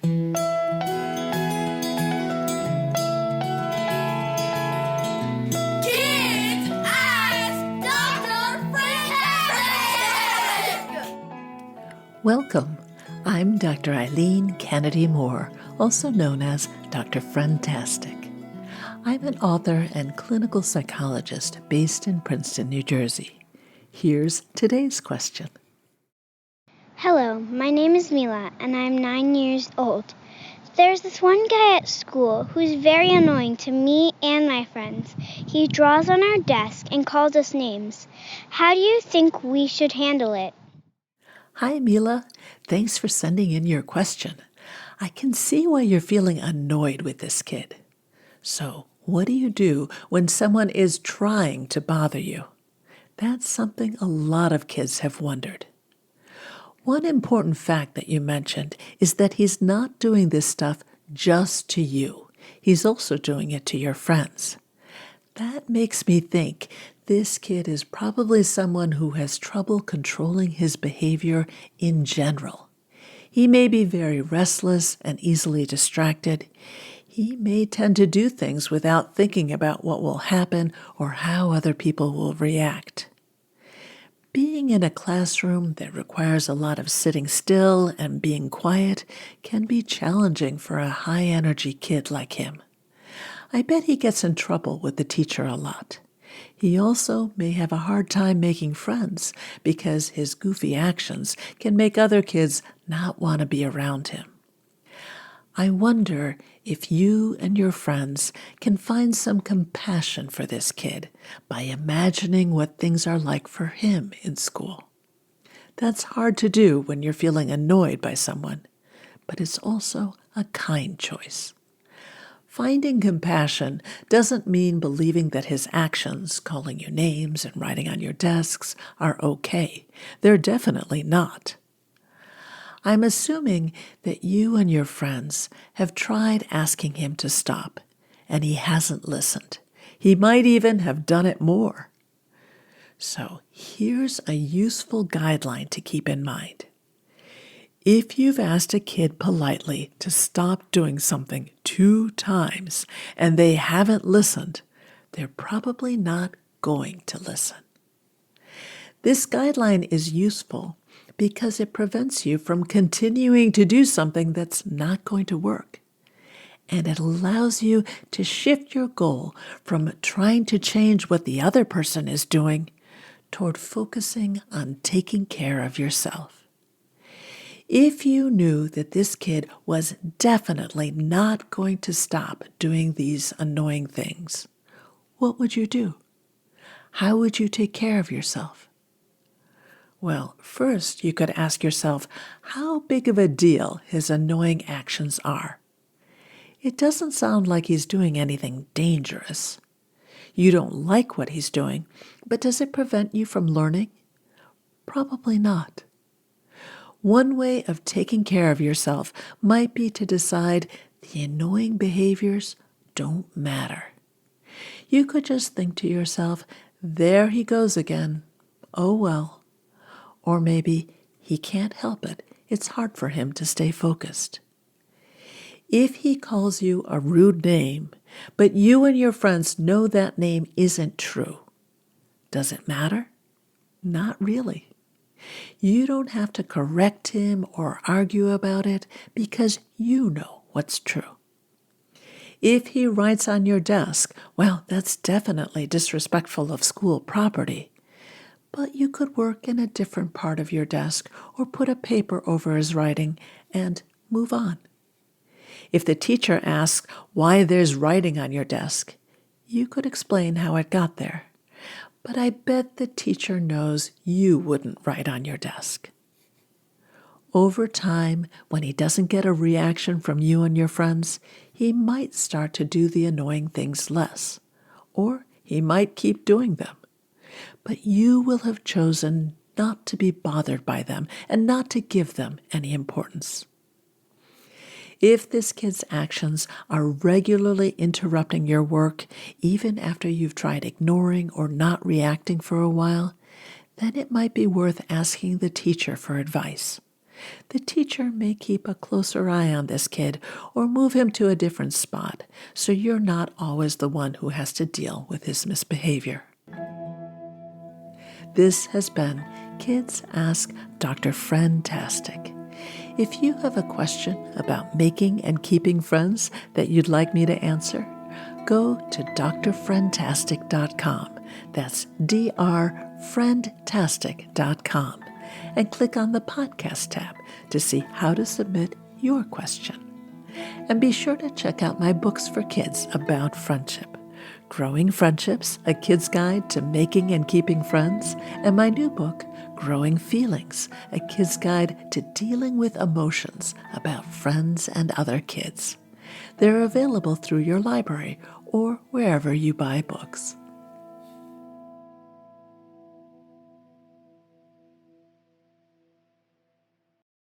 Kids Ask Dr. Friendtastic! Welcome. I'm Dr. Eileen Kennedy Moore, also known as Dr. Friendtastic. I'm an author and clinical psychologist based in Princeton, New Jersey. Here's today's question. Hello, my name is Mila, and I'm 9 years old. There's this one guy at school who's very annoying to me and my friends. He draws on our desk and calls us names. How do you think we should handle it? Hi, Mila. Thanks for sending in your question. I can see why you're feeling annoyed with this kid. So, what do you do when someone is trying to bother you? That's something a lot of kids have wondered. One important fact that you mentioned is that he's not doing this stuff just to you. He's also doing it to your friends. That makes me think this kid is probably someone who has trouble controlling his behavior in general. He may be very restless and easily distracted. He may tend to do things without thinking about what will happen or how other people will react. Being in a classroom that requires a lot of sitting still and being quiet can be challenging for a high-energy kid like him. I bet he gets in trouble with the teacher a lot. He also may have a hard time making friends because his goofy actions can make other kids not want to be around him. I wonder if you and your friends can find some compassion for this kid by imagining what things are like for him in school. That's hard to do when you're feeling annoyed by someone, but it's also a kind choice. Finding compassion doesn't mean believing that his actions, calling you names and writing on your desks, are okay. They're definitely not. I'm assuming that you and your friends have tried asking him to stop, and he hasn't listened. He might even have done it more. So here's a useful guideline to keep in mind. If you've asked a kid politely to stop doing something 2 times and they haven't listened, they're probably not going to listen. This guideline is useful because it prevents you from continuing to do something that's not going to work. And it allows you to shift your goal from trying to change what the other person is doing toward focusing on taking care of yourself. If you knew that this kid was definitely not going to stop doing these annoying things, what would you do? How would you take care of yourself? Well, first you could ask yourself how big of a deal his annoying actions are. It doesn't sound like he's doing anything dangerous. You don't like what he's doing, but does it prevent you from learning? Probably not. One way of taking care of yourself might be to decide the annoying behaviors don't matter. You could just think to yourself, there he goes again. Oh well. Or maybe he can't help it. It's hard for him to stay focused. If he calls you a rude name, but you and your friends know that name isn't true, does it matter? Not really. You don't have to correct him or argue about it because you know what's true. If he writes on your desk, well, that's definitely disrespectful of school property. But you could work in a different part of your desk or put a paper over his writing and move on. If the teacher asks why there's writing on your desk, you could explain how it got there. But I bet the teacher knows you wouldn't write on your desk. Over time, when he doesn't get a reaction from you and your friends, he might start to do the annoying things less, or he might keep doing them. But you will have chosen not to be bothered by them and not to give them any importance. If this kid's actions are regularly interrupting your work, even after you've tried ignoring or not reacting for a while, then it might be worth asking the teacher for advice. The teacher may keep a closer eye on this kid or move him to a different spot, so you're not always the one who has to deal with his misbehavior. This has been Kids Ask Dr. Friendtastic. If you have a question about making and keeping friends that you'd like me to answer, go to drfriendtastic.com. That's drfriendtastic.com. And click on the podcast tab to see how to submit your question. And be sure to check out my books for kids about friendship. Growing Friendships, A Kid's Guide to Making and Keeping Friends, and my new book, Growing Feelings, A Kid's Guide to Dealing with Emotions about Friends and Other Kids. They're available through your library or wherever you buy books.